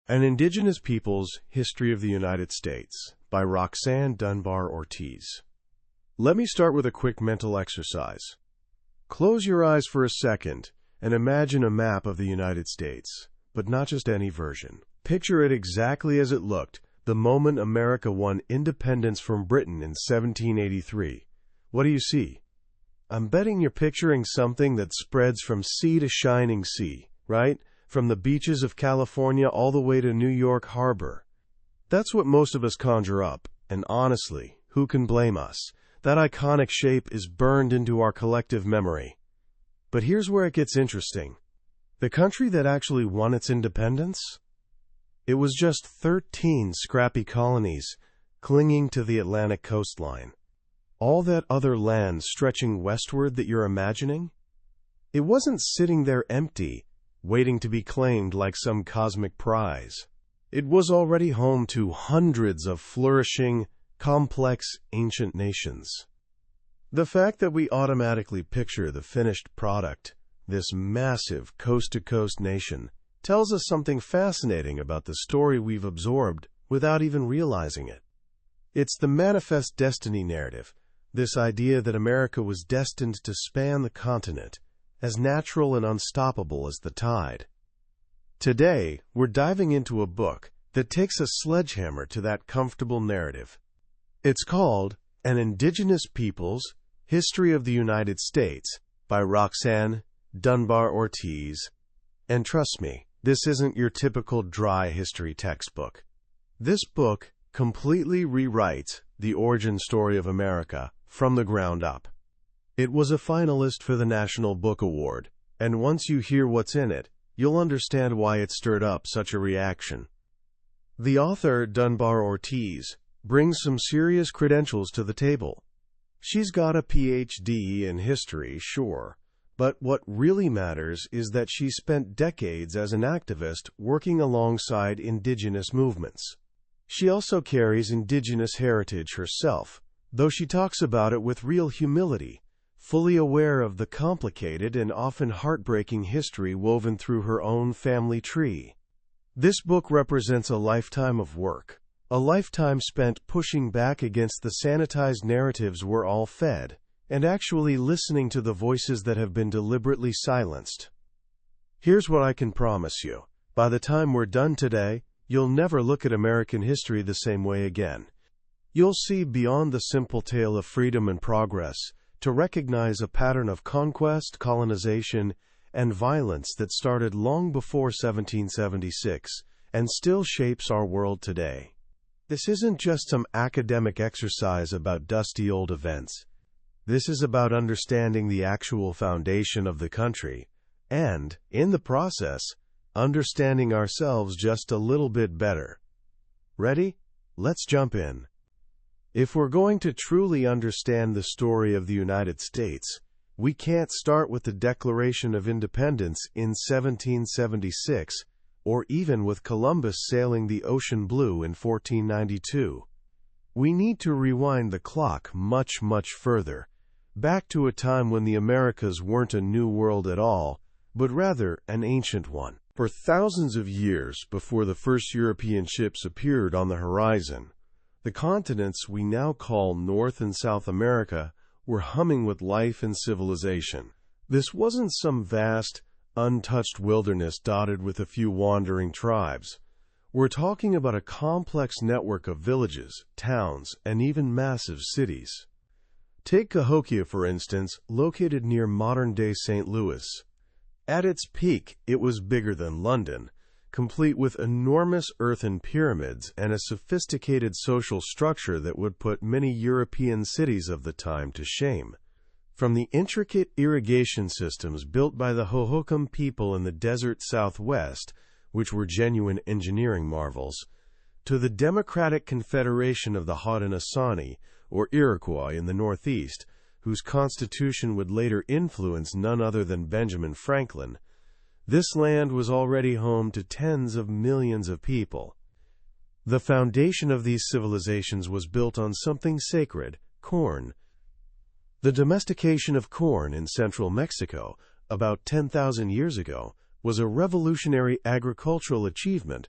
An Indigenous Peoples History of the United States by Roxanne Dunbar-Ortiz. Let me start with a quick mental exercise. Close your eyes for a second and imagine a map of the United States, but not just any version. Picture it exactly as it looked the moment America won independence from Britain in 1783. What do you see? I'm betting you're picturing something that spreads from sea to shining sea, right? From the beaches of California all the way to New York Harbor. That's what most of us conjure up, and honestly, who can blame us? That iconic shape is burned into our collective memory. But here's where it gets interesting. The country that actually won its independence? It was just 13 scrappy colonies clinging to the Atlantic coastline. All that other land stretching westward that you're imagining? It wasn't sitting there empty, waiting to be claimed like some cosmic prize. It was already home to hundreds of flourishing, complex, ancient nations. The fact that we automatically picture the finished product, this massive coast-to-coast nation, tells us something fascinating about the story we've absorbed without even realizing it. It's the manifest destiny narrative, this idea that America was destined to span the continent, as natural and unstoppable as the tide. Today, we're diving into a book that takes a sledgehammer to that comfortable narrative. It's called An Indigenous Peoples History of the United States by Roxanne Dunbar-Ortiz. And trust me, this isn't your typical dry history textbook. This book completely rewrites the origin story of America from the ground up. It was a finalist for the National Book Award, and once you hear what's in it, you'll understand why it stirred up such a reaction. The author, Dunbar-Ortiz, brings some serious credentials to the table. She's got a PhD in history, sure, but what really matters is that she spent decades as an activist working alongside indigenous movements. She also carries indigenous heritage herself, though she talks about it with real humility, fully aware of the complicated and often heartbreaking history woven through her own family tree. This book represents a lifetime of work, a lifetime spent pushing back against the sanitized narratives we're all fed, and actually listening to the voices that have been deliberately silenced. Here's what I can promise you. By the time we're done today, you'll never look at American history the same way again. You'll see beyond the simple tale of freedom and progress, to recognize a pattern of conquest, colonization, and violence that started long before 1776 and still shapes our world today. This isn't just some academic exercise about dusty old events. This is about understanding the actual foundation of the country and, in the process, understanding ourselves just a little bit better. Ready? Let's jump in. If we're going to truly understand the story of the United States, we can't start with the Declaration of Independence in 1776, or even with Columbus sailing the ocean blue in 1492. We need to rewind the clock much, much further, back to a time when the Americas weren't a new world at all, but rather an ancient one. For thousands of years before the first European ships appeared on the horizon, the continents we now call North and South America were humming with life and civilization. This wasn't some vast, untouched wilderness dotted with a few wandering tribes. We're talking about a complex network of villages, towns, and even massive cities. Take Cahokia, for instance, located near modern-day St. Louis. At its peak, it was bigger than London, complete with enormous earthen pyramids and a sophisticated social structure that would put many European cities of the time to shame. From the intricate irrigation systems built by the Hohokam people in the desert Southwest, which were genuine engineering marvels, to the Democratic Confederation of the Haudenosaunee, or Iroquois in the Northeast, whose constitution would later influence none other than Benjamin Franklin, this land was already home to tens of millions of people. The foundation of these civilizations was built on something sacred, corn. The domestication of corn in central Mexico, about 10,000 years ago, was a revolutionary agricultural achievement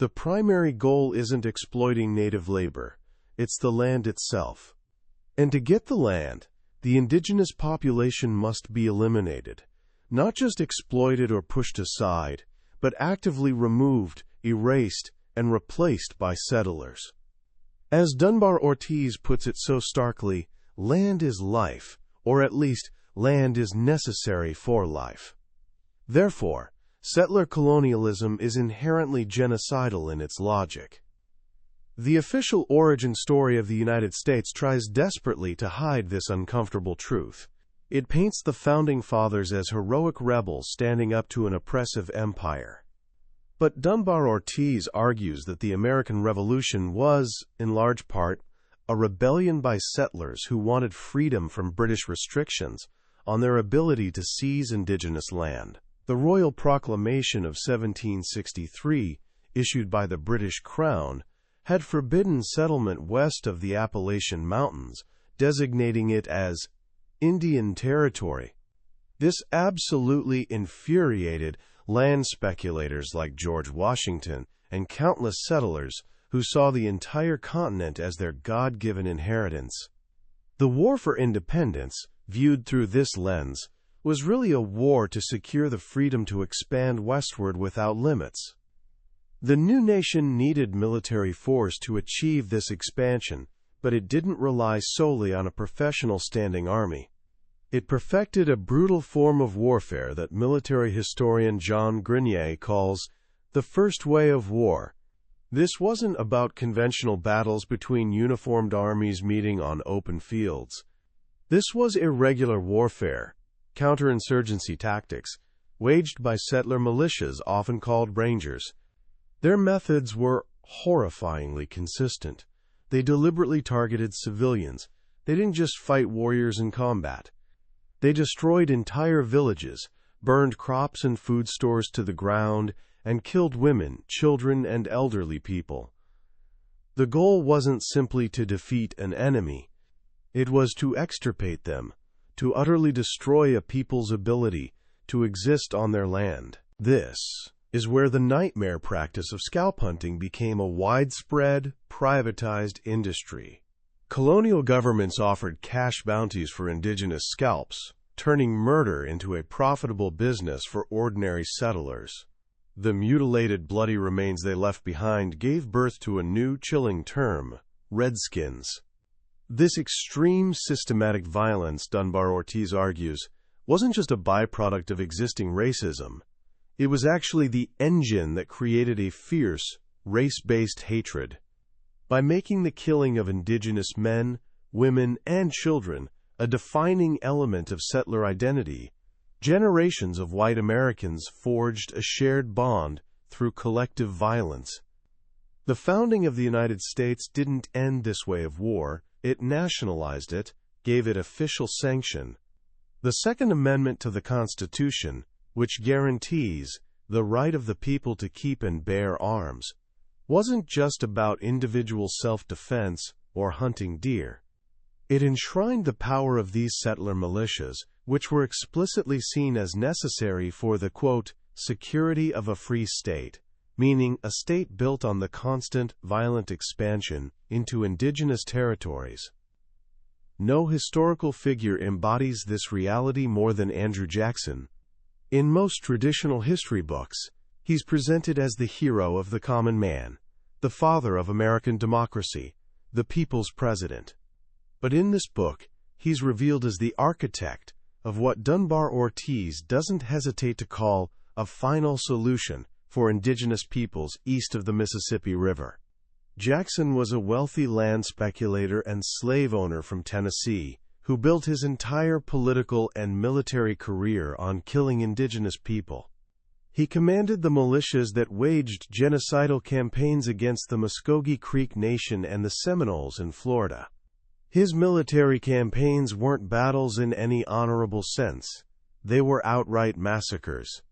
The primary goal isn't exploiting native labor, it's the land itself. And to get the land, the indigenous population must be eliminated, not just exploited or pushed aside, but actively removed, erased, and replaced by settlers. As Dunbar-Ortiz puts it so starkly, land is life, or at least, land is necessary for life. Therefore, settler colonialism is inherently genocidal in its logic. The official origin story of the United States tries desperately to hide this uncomfortable truth. It paints the Founding Fathers as heroic rebels standing up to an oppressive empire. But Dunbar-Ortiz argues that the American Revolution was, in large part, a rebellion by settlers who wanted freedom from British restrictions on their ability to seize indigenous land. The Royal Proclamation of 1763, issued by the British Crown, had forbidden settlement west of the Appalachian Mountains, designating it as Indian Territory. This absolutely infuriated land speculators like George Washington and countless settlers who saw the entire continent as their God-given inheritance. The war for independence, viewed through this lens, was really a war to secure the freedom to expand westward without limits. The new nation needed military force to achieve this expansion, but it didn't rely solely on a professional standing army. It perfected a brutal form of warfare that military historian John Grenier calls the first way of war. This wasn't about conventional battles between uniformed armies meeting on open fields. This was irregular warfare, counterinsurgency tactics, waged by settler militias often called rangers. Their methods were horrifyingly consistent. They deliberately targeted civilians. They didn't just fight warriors in combat. They destroyed entire villages, burned crops and food stores to the ground, and killed women, children, and elderly people. The goal wasn't simply to defeat an enemy. It was to extirpate them, to utterly destroy a people's ability to exist on their land. This is where the nightmare practice of scalp hunting became a widespread, privatized industry. Colonial governments offered cash bounties for indigenous scalps, turning murder into a profitable business for ordinary settlers. The mutilated, bloody remains they left behind gave birth to a new, chilling term, redskins. This extreme systematic violence, Dunbar-Ortiz argues, wasn't just a byproduct of existing racism. It was actually the engine that created a fierce, race-based hatred. By making the killing of indigenous men, women, and children a defining element of settler identity, generations of white Americans forged a shared bond through collective violence. The founding of the United States didn't end this way of war, it nationalized it, gave it official sanction. The Second Amendment to the Constitution, which guarantees the right of the people to keep and bear arms, wasn't just about individual self-defense or hunting deer. It enshrined the power of these settler militias, which were explicitly seen as necessary for the, quote, security of a free state, meaning a state built on the constant, violent expansion into indigenous territories. No historical figure embodies this reality more than Andrew Jackson. In most traditional history books, he's presented as the hero of the common man, the father of American democracy, the people's president. But in this book, he's revealed as the architect of what Dunbar-Ortiz doesn't hesitate to call a final solution for indigenous peoples east of the Mississippi River. Jackson was a wealthy land speculator and slave owner from Tennessee who built his entire political and military career on killing indigenous people. He commanded the militias that waged genocidal campaigns against the Muskogee Creek Nation and the Seminoles in Florida. His military campaigns weren't battles in any honorable sense. They were outright massacres.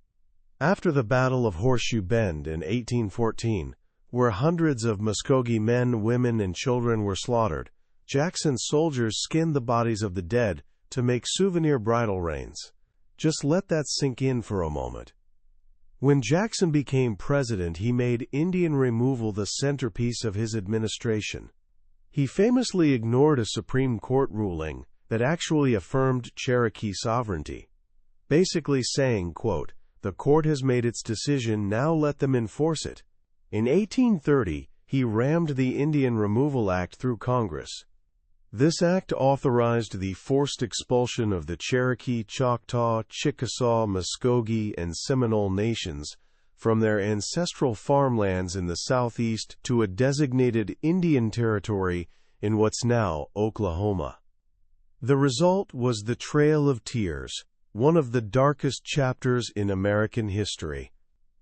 After the Battle of Horseshoe Bend in 1814, where hundreds of Muskogee men, women, and children were slaughtered, Jackson's soldiers skinned the bodies of the dead to make souvenir bridle reins. Just let that sink in for a moment. When Jackson became president, he made Indian removal the centerpiece of his administration. He famously ignored a Supreme Court ruling that actually affirmed Cherokee sovereignty, basically saying, quote, "The court has made its decision, now let them enforce it." In 1830, he rammed the Indian Removal Act through Congress. This act authorized the forced expulsion of the Cherokee, Choctaw, Chickasaw, Muskogee, and Seminole nations from their ancestral farmlands in the southeast to a designated Indian territory in what's now Oklahoma. The result was the Trail of Tears, one of the darkest chapters in American history.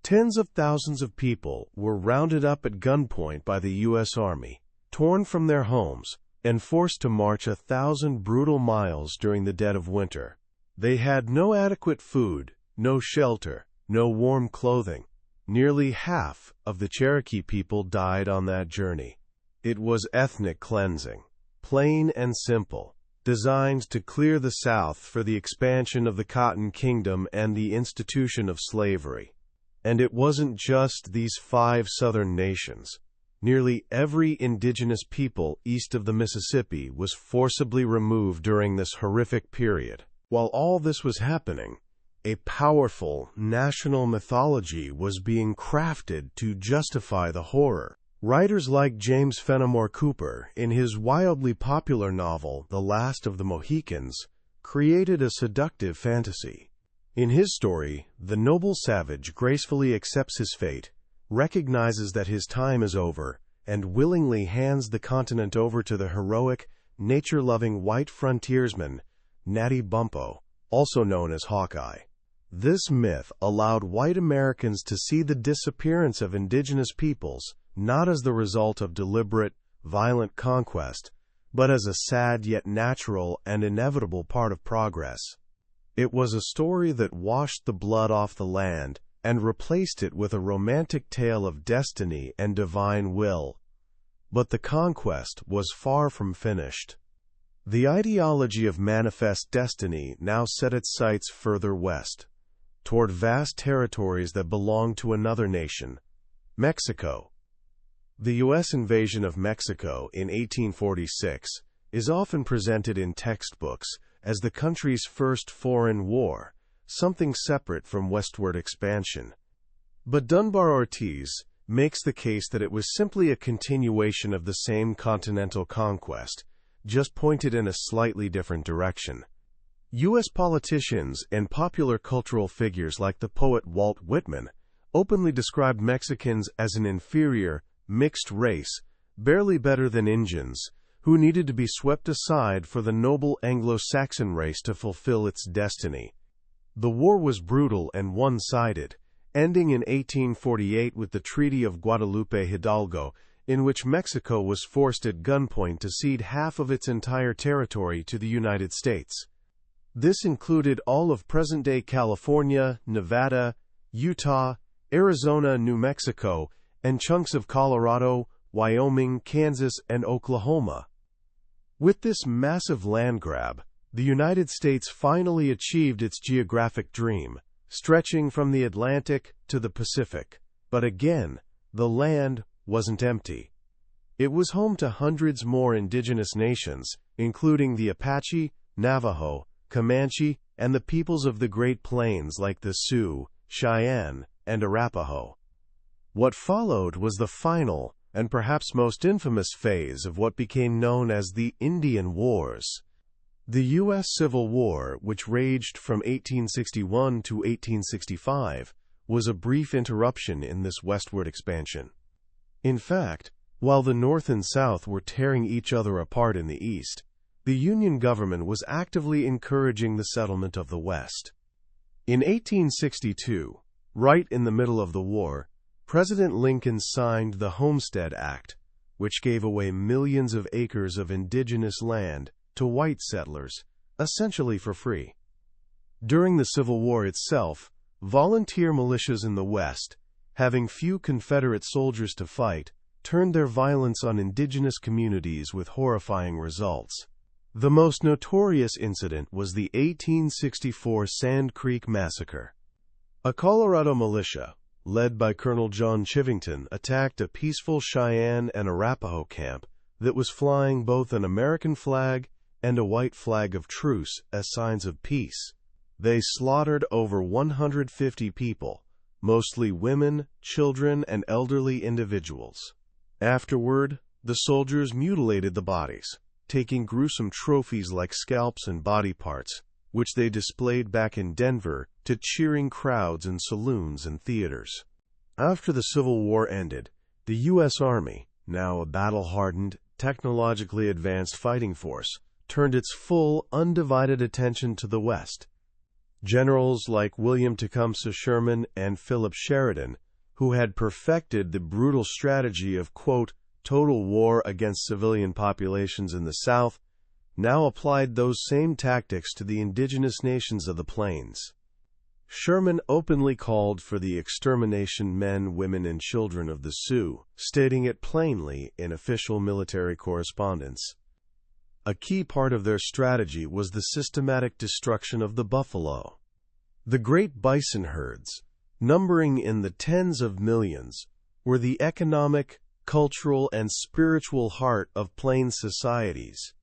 Tens of thousands of people were rounded up at gunpoint by the U.S. Army, torn from their homes, and forced to march 1,000 brutal miles during the dead of winter. They had no adequate food, no shelter, no warm clothing. Nearly half of the Cherokee people died on that journey. It was ethnic cleansing, plain and simple, designed to clear the South for the expansion of the Cotton Kingdom and the institution of slavery. And it wasn't just these 5 southern nations. Nearly every indigenous people east of the Mississippi was forcibly removed during this horrific period. While all this was happening, a powerful national mythology was being crafted to justify the horror. Writers like James Fenimore Cooper, in his wildly popular novel The Last of the Mohicans, created a seductive fantasy. In his story, the noble savage gracefully accepts his fate, recognizes that his time is over, and willingly hands the continent over to the heroic, nature-loving white frontiersman, Natty Bumppo, also known as Hawkeye. This myth allowed white Americans to see the disappearance of indigenous peoples not as the result of deliberate, violent conquest, but as a sad yet natural and inevitable part of progress. It was a story that washed the blood off the land and replaced it with a romantic tale of destiny and divine will. But the conquest was far from finished. The ideology of manifest destiny now set its sights further west, toward vast territories that belonged to another nation, Mexico. The U.S. invasion of Mexico in 1846 is often presented in textbooks as the country's first foreign war, something separate from westward expansion. But Dunbar-Ortiz makes the case that it was simply a continuation of the same continental conquest, just pointed in a slightly different direction. U.S. politicians and popular cultural figures like the poet Walt Whitman openly described Mexicans as an inferior, mixed race, barely better than Indians, who needed to be swept aside for the noble Anglo-Saxon race to fulfill its destiny. The war was brutal and one-sided, ending in 1848 with the Treaty of Guadalupe Hidalgo, in which Mexico was forced at gunpoint to cede half of its entire territory to the United States. This included all of present-day California, Nevada, Utah, Arizona, New Mexico, and chunks of Colorado, Wyoming, Kansas, and Oklahoma. With this massive land grab, the United States finally achieved its geographic dream, stretching from the Atlantic to the Pacific. But again, the land wasn't empty. It was home to hundreds more indigenous nations, including the Apache, Navajo, Comanche, and the peoples of the Great Plains like the Sioux, Cheyenne, and Arapaho. What followed was the final, and perhaps most infamous phase of what became known as the Indian Wars. The U.S. Civil War, which raged from 1861 to 1865, was a brief interruption in this westward expansion. In fact, while the North and South were tearing each other apart in the East, the Union government was actively encouraging the settlement of the West. In 1862, right in the middle of the war, President Lincoln signed the Homestead Act, which gave away millions of acres of indigenous land to white settlers, essentially for free. During the Civil War itself, volunteer militias in the West, having few Confederate soldiers to fight, turned their violence on indigenous communities with horrifying results. The most notorious incident was the 1864 Sand Creek Massacre. A Colorado militia, led by Colonel John Chivington, attacked a peaceful Cheyenne and Arapaho camp that was flying both an American flag and a white flag of truce as signs of peace. They slaughtered over 150 people, mostly women, children, and elderly individuals. Afterward, the soldiers mutilated the bodies, taking gruesome trophies like scalps and body parts, which they displayed back in Denver to cheering crowds in saloons and theaters. After the Civil War ended, the U.S. Army, now a battle-hardened, technologically advanced fighting force, turned its full, undivided attention to the West. Generals like William Tecumseh Sherman and Philip Sheridan, who had perfected the brutal strategy of, quote, total war against civilian populations in the South, now applied those same tactics to the indigenous nations of the plains. Sherman openly called for the extermination men, women, and children of the Sioux, stating it plainly in official military correspondence. A key part of their strategy was the systematic destruction of the buffalo. The great bison herds, numbering in the tens of millions, were the economic, cultural, and spiritual heart of Plains societies.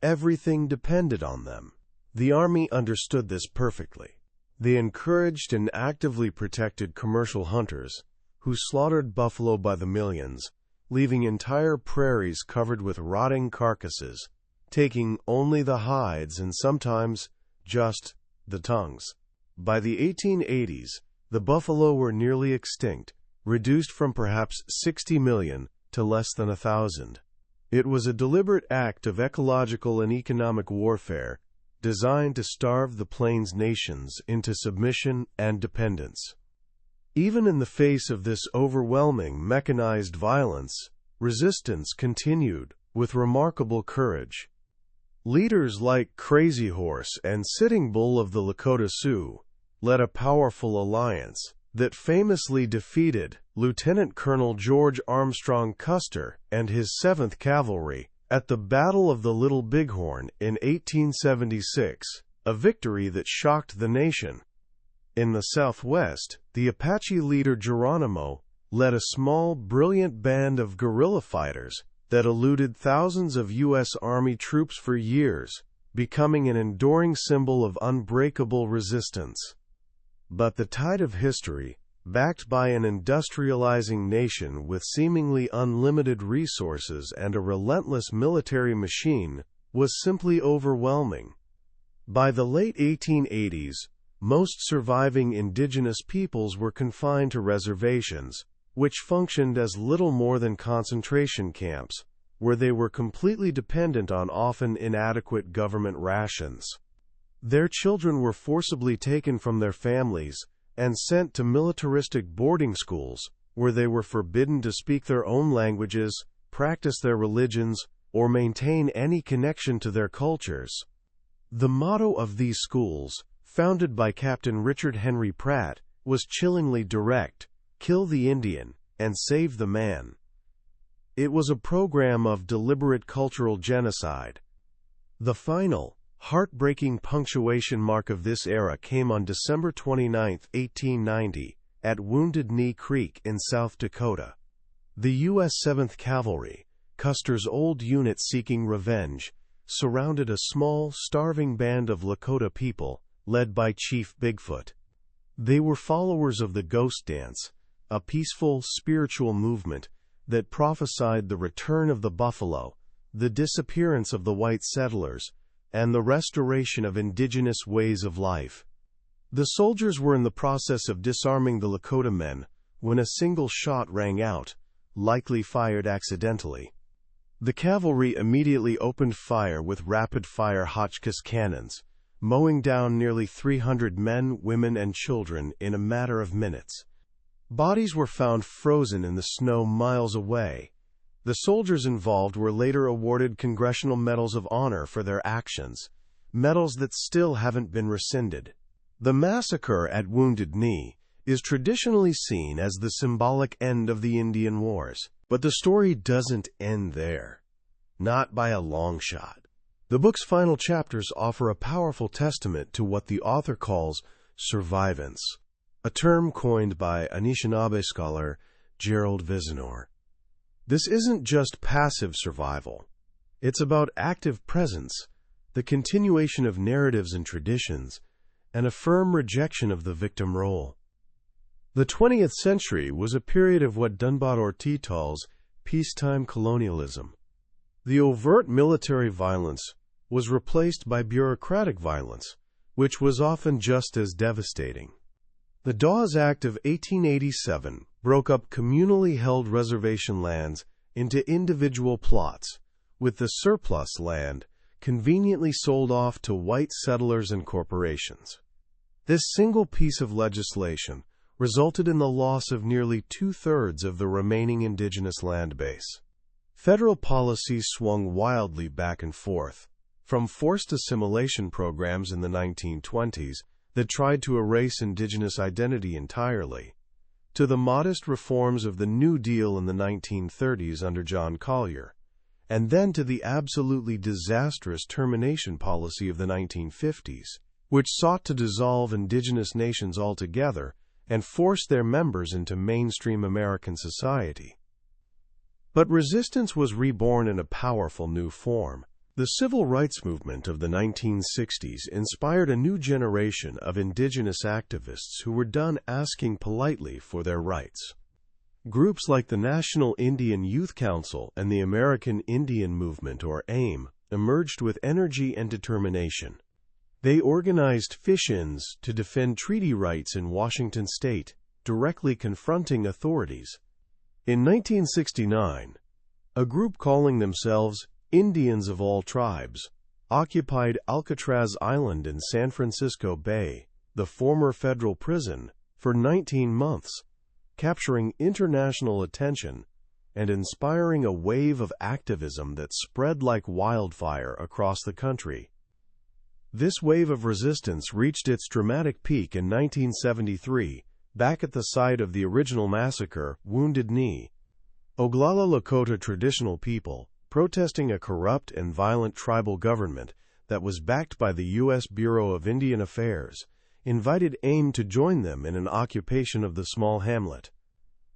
Everything depended on them. The Army understood this perfectly. They encouraged and actively protected commercial hunters, who slaughtered buffalo by the millions, leaving entire prairies covered with rotting carcasses, taking only the hides and sometimes just the tongues. By the 1880s, the buffalo were nearly extinct, reduced from perhaps 60 million to less than 1,000. It was a deliberate act of ecological and economic warfare designed to starve the Plains nations into submission and dependence. Even in the face of this overwhelming mechanized violence, resistance continued with remarkable courage. Leaders like Crazy Horse and Sitting Bull of the Lakota Sioux led a powerful alliance that famously defeated Lieutenant Colonel George Armstrong Custer and his 7th Cavalry at the Battle of the Little Bighorn in 1876, a victory that shocked the nation. In the Southwest, the Apache leader Geronimo led a small, brilliant band of guerrilla fighters that eluded thousands of U.S. Army troops for years, becoming an enduring symbol of unbreakable resistance. But the tide of history, backed by an industrializing nation with seemingly unlimited resources and a relentless military machine, was simply overwhelming. By the late 1880s, most surviving indigenous peoples were confined to reservations, which functioned as little more than concentration camps, where they were completely dependent on often inadequate government rations. Their children were forcibly taken from their families and sent to militaristic boarding schools, where they were forbidden to speak their own languages, practice their religions, or maintain any connection to their cultures. The motto of these schools, founded by Captain Richard Henry Pratt, was chillingly direct: kill the Indian and save the man. It was a program of deliberate cultural genocide. The final, heartbreaking punctuation mark of this era came on December 29, 1890, at Wounded Knee Creek in South Dakota. The U.S. 7th Cavalry, Custer's old unit seeking revenge, surrounded a small, starving band of Lakota people, led by Chief Bigfoot. They were followers of the Ghost Dance, a peaceful, spiritual movement that prophesied the return of the buffalo, the disappearance of the white settlers, and the restoration of indigenous ways of life. The soldiers were in the process of disarming the Lakota men when a single shot rang out, likely fired accidentally. The cavalry immediately opened fire with rapid-fire Hotchkiss cannons, mowing down nearly 300 men, women, and children in a matter of minutes. Bodies were found frozen in the snow miles away. The soldiers involved were later awarded Congressional Medals of Honor for their actions, medals that still haven't been rescinded. The massacre at Wounded Knee is traditionally seen as the symbolic end of the Indian Wars. But the story doesn't end there. Not by a long shot. The book's final chapters offer a powerful testament to what the author calls survivance. a term coined by Anishinaabe scholar Gerald Vizenor. This isn't just passive survival. It's about active presence, the continuation of narratives and traditions, and a firm rejection of the victim role. The 20th century was a period of what Dunbar-Ortiz calls peacetime colonialism. The overt military violence was replaced by bureaucratic violence, which was often just as devastating. The Dawes Act of 1887 broke up communally held reservation lands into individual plots, with the surplus land conveniently sold off to white settlers and corporations. This single piece of legislation resulted in the loss of nearly two-thirds of the remaining indigenous land base. Federal policies swung wildly back and forth, from forced assimilation programs in the 1920s that tried to erase indigenous identity entirely, to the modest reforms of the New Deal in the 1930s under John Collier, and then to the absolutely disastrous termination policy of the 1950s, which sought to dissolve indigenous nations altogether and force their members into mainstream American society. But resistance was reborn in a powerful new form. The civil rights movement of the 1960s inspired a new generation of indigenous activists who were done asking politely for their rights. Groups like the National Indian Youth Council and the American Indian Movement, or AIM, emerged with energy and determination. They organized fish-ins to defend treaty rights in Washington state, directly confronting authorities. In 1969, a group calling themselves Indians of All Tribes occupied Alcatraz Island in San Francisco Bay, the former federal prison, for 19 months, capturing international attention and inspiring a wave of activism that spread like wildfire across the country. This wave of resistance reached its dramatic peak in 1973, back at the site of the original massacre, Wounded Knee. Oglala Lakota traditional people, protesting a corrupt and violent tribal government that was backed by the U.S. Bureau of Indian Affairs, invited AIM to join them in an occupation of the small hamlet.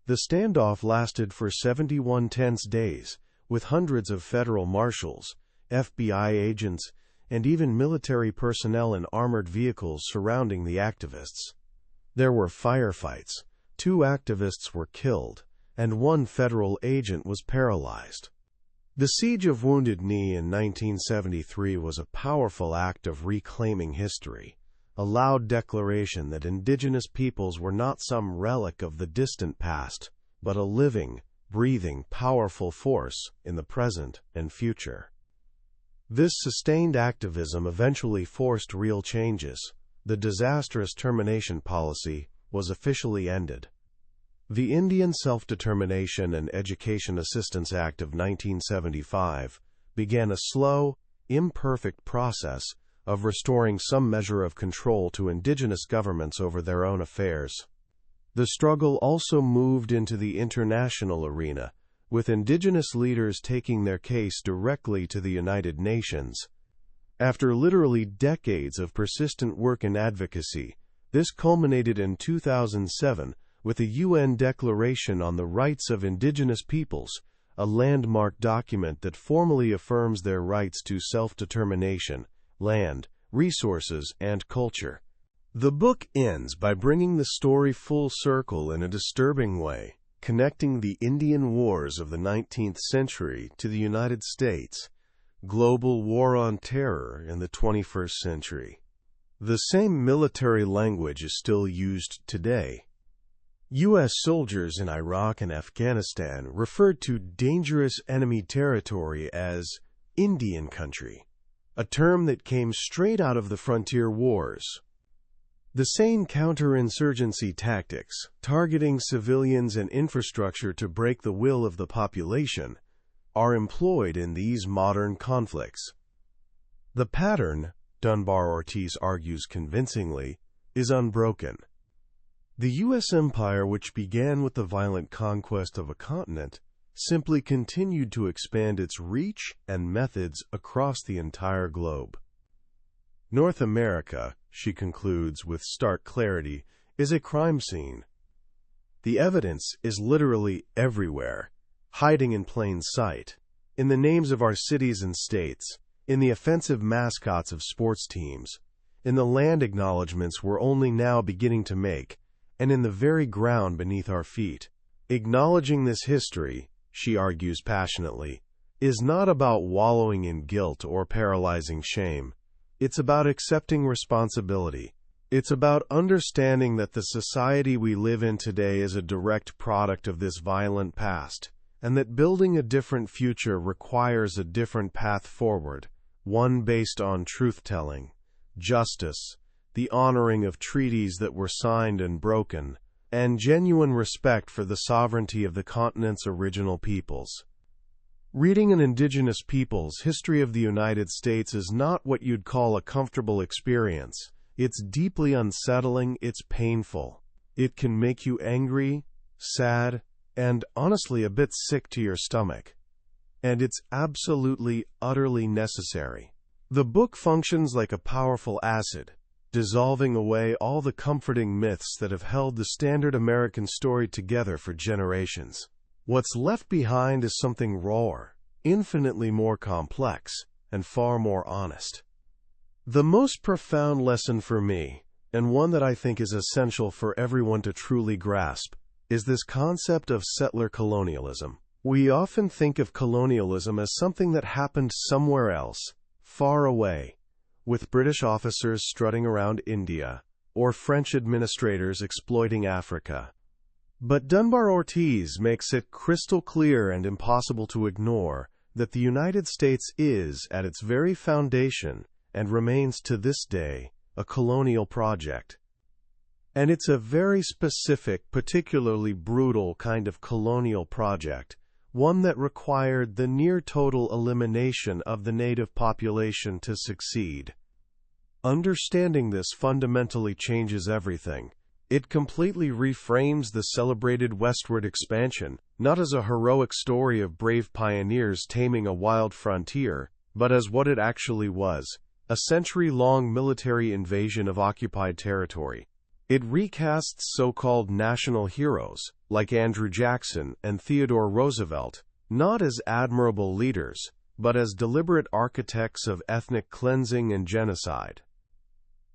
The standoff lasted for 71 tense days, with hundreds of federal marshals, FBI agents, and even military personnel in armored vehicles surrounding the activists. There were firefights, 2 activists were killed, and 1 federal agent was paralyzed. The Siege of Wounded Knee in 1973 was a powerful act of reclaiming history, a loud declaration that indigenous peoples were not some relic of the distant past, but a living, breathing, powerful force in the present and future. This sustained activism eventually forced real changes. The disastrous termination policy was officially ended. The Indian Self-Determination and Education Assistance Act of 1975 began a slow, imperfect process of restoring some measure of control to indigenous governments over their own affairs. The struggle also moved into the international arena, with indigenous leaders taking their case directly to the United Nations. After literally decades of persistent work and advocacy, this culminated in 2007 with the UN Declaration on the Rights of Indigenous Peoples, a landmark document that formally affirms their rights to self-determination, land, resources, and culture. The book ends by bringing the story full circle in a disturbing way, connecting the Indian Wars of the 19th century to the United States' global war on terror in the 21st century. The same military language is still used today. U.S. soldiers in Iraq and Afghanistan referred to dangerous enemy territory as Indian country, a term that came straight out of the frontier wars. The same counterinsurgency tactics, targeting civilians and infrastructure to break the will of the population, are employed in these modern conflicts. The pattern, Dunbar-Ortiz argues convincingly, is unbroken. The U.S. empire, which began with the violent conquest of a continent, simply continued to expand its reach and methods across the entire globe. North America, she concludes with stark clarity, is a crime scene. The evidence is literally everywhere, hiding in plain sight. In the names of our cities and states, in the offensive mascots of sports teams, in the land acknowledgments we're only now beginning to make, and in the very ground beneath our feet. Acknowledging this history, she argues passionately, is not about wallowing in guilt or paralyzing shame. It's about accepting responsibility. It's about understanding that the society we live in today is a direct product of this violent past, and that building a different future requires a different path forward, one based on truth-telling, justice, the honoring of treaties that were signed and broken, and genuine respect for the sovereignty of the continent's original peoples. Reading an Indigenous Peoples History of the United States is not what you'd call a comfortable experience. It's deeply unsettling, it's painful. It can make you angry, sad, and honestly a bit sick to your stomach. And it's absolutely, utterly necessary. The book functions like a powerful acid, dissolving away all the comforting myths that have held the standard American story together for generations. What's left behind is something rawer, infinitely more complex, and far more honest. The most profound lesson for me, and one that I think is essential for everyone to truly grasp, is this concept of settler colonialism. We often think of colonialism as something that happened somewhere else, far away, with British officers strutting around India, or French administrators exploiting Africa. But Dunbar-Ortiz makes it crystal clear and impossible to ignore that the United States is, at its very foundation, and remains to this day, a colonial project. And it's a very specific, particularly brutal kind of colonial project, one that required the near-total elimination of the native population to succeed. Understanding this fundamentally changes everything. It completely reframes the celebrated westward expansion, not as a heroic story of brave pioneers taming a wild frontier, but as what it actually was, a century-long military invasion of occupied territory. It recasts so-called national heroes, like Andrew Jackson and Theodore Roosevelt, not as admirable leaders, but as deliberate architects of ethnic cleansing and genocide.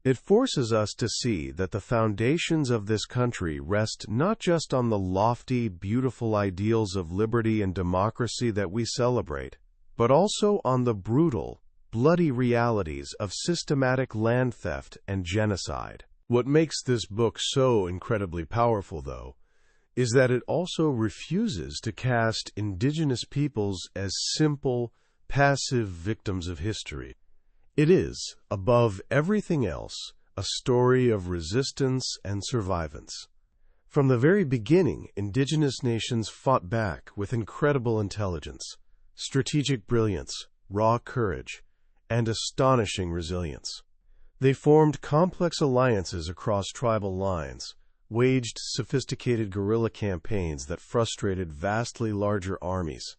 It forces us to see that the foundations of this country rest not just on the lofty, beautiful ideals of liberty and democracy that we celebrate, but also on the brutal, bloody realities of systematic land theft and genocide. What makes this book so incredibly powerful, though, is that it also refuses to cast Indigenous peoples as simple, passive victims of history. It is, above everything else, a story of resistance and survivance. From the very beginning, indigenous nations fought back with incredible intelligence, strategic brilliance, raw courage, and astonishing resilience. They formed complex alliances across tribal lines, waged sophisticated guerrilla campaigns that frustrated vastly larger armies,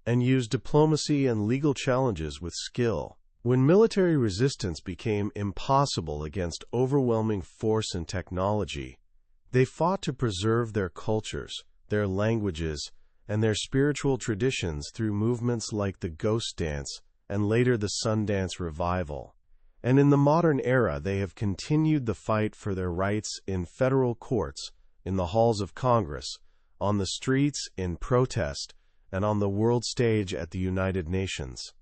and used diplomacy and legal challenges with skill. When military resistance became impossible against overwhelming force and technology, they fought to preserve their cultures, their languages, and their spiritual traditions through movements like the Ghost Dance and later the Sundance Revival. And in the modern era, they have continued the fight for their rights in federal courts, in the halls of Congress, on the streets in protest, and on the world stage at the United Nations.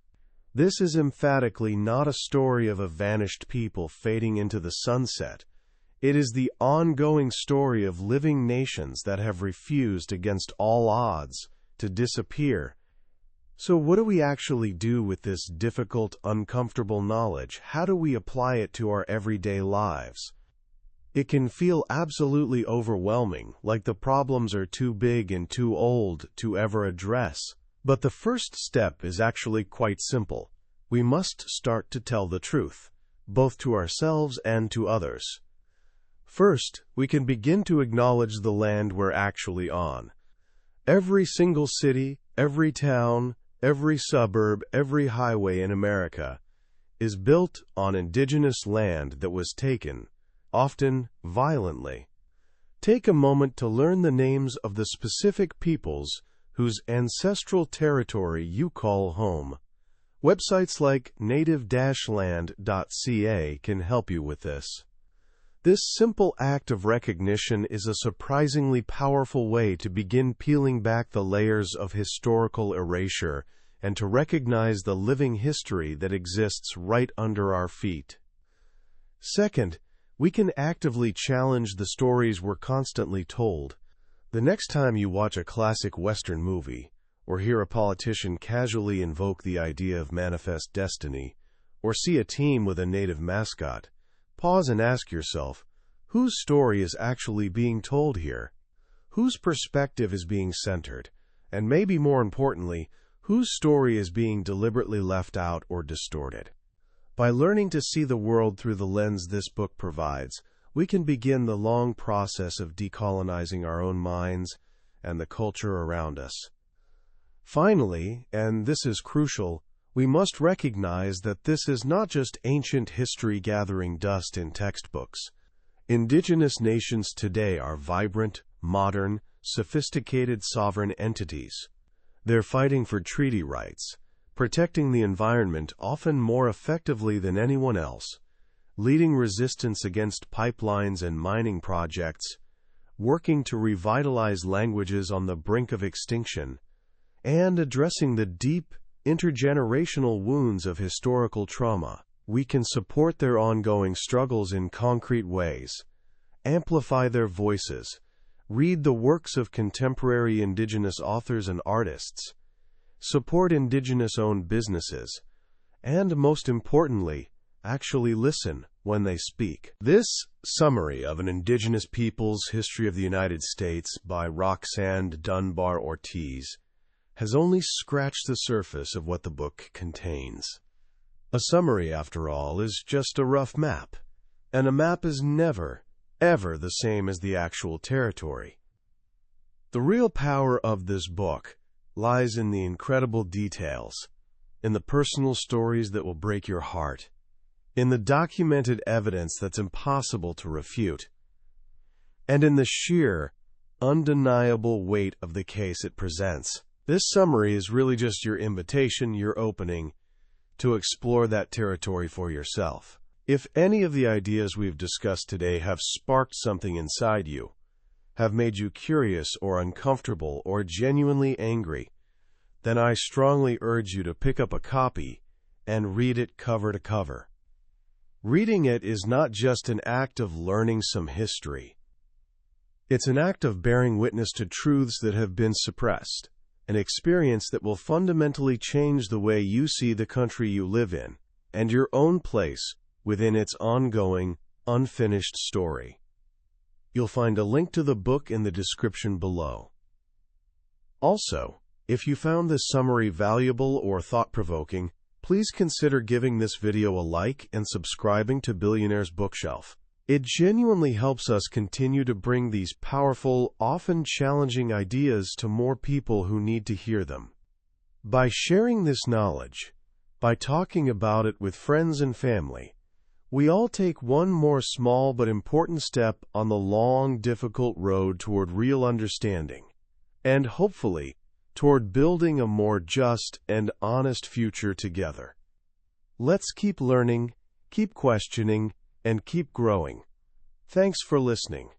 This is emphatically not a story of a vanished people fading into the sunset. It is the ongoing story of living nations that have refused against all odds to disappear. So what do we actually do with this difficult, uncomfortable knowledge? How do we apply it to our everyday lives? It can feel absolutely overwhelming, like the problems are too big and too old to ever address. But the first step is actually quite simple. We must start to tell the truth, both to ourselves and to others. First, we can begin to acknowledge the land we're actually on. Every single city, every town, every suburb, every highway in America is built on indigenous land that was taken, often violently, Take a moment to learn the names of the specific peoples whose ancestral territory you call home. Websites like native-land.ca can help you with this. This simple act of recognition is a surprisingly powerful way to begin peeling back the layers of historical erasure and to recognize the living history that exists right under our feet. Second, we can actively challenge the stories we're constantly told. The next time you watch a classic Western movie, or hear a politician casually invoke the idea of manifest destiny, or see a team with a native mascot, pause and ask yourself, whose story is actually being told here? Whose perspective is being centered? And maybe more importantly, whose story is being deliberately left out or distorted? By learning to see the world through the lens this book provides, we can begin the long process of decolonizing our own minds and the culture around us. Finally, and this is crucial, we must recognize that this is not just ancient history gathering dust in textbooks. Indigenous nations today are vibrant, modern, sophisticated sovereign entities. They're fighting for treaty rights, protecting the environment often more effectively than anyone else, leading resistance against pipelines and mining projects, working to revitalize languages on the brink of extinction, and addressing the deep, intergenerational wounds of historical trauma. We can support their ongoing struggles in concrete ways, amplify their voices, read the works of contemporary Indigenous authors and artists, support Indigenous-owned businesses, and most importantly, actually listen when they speak. This summary of an Indigenous Peoples History of the United States by Roxanne Dunbar-Ortiz has only scratched the surface of what the book contains. A summary, after all, is just a rough map, and a map is never, ever the same as the actual territory. The real power of this book lies in the incredible details, in the personal stories that will break your heart, in the documented evidence that's impossible to refute, and in the sheer, undeniable weight of the case it presents. This summary is really just your invitation, your opening, to explore that territory for yourself. If any of the ideas we've discussed today have sparked something inside you, have made you curious or uncomfortable or genuinely angry, then I strongly urge you to pick up a copy and read it cover to cover. Reading it is not just an act of learning some history. It's an act of bearing witness to truths that have been suppressed, an experience that will fundamentally change the way you see the country you live in and your own place within its ongoing, unfinished story. You'll find a link to the book in the description below. Also, if you found this summary valuable or thought-provoking, please consider giving this video a like and subscribing to Billionaire's Bookshelf. It genuinely helps us continue to bring these powerful, often challenging ideas to more people who need to hear them. By sharing this knowledge, by talking about it with friends and family, we all take one more small but important step on the long, difficult road toward real understanding, and hopefully, toward building a more just and honest future together. Let's keep learning, keep questioning, and keep growing. Thanks for listening.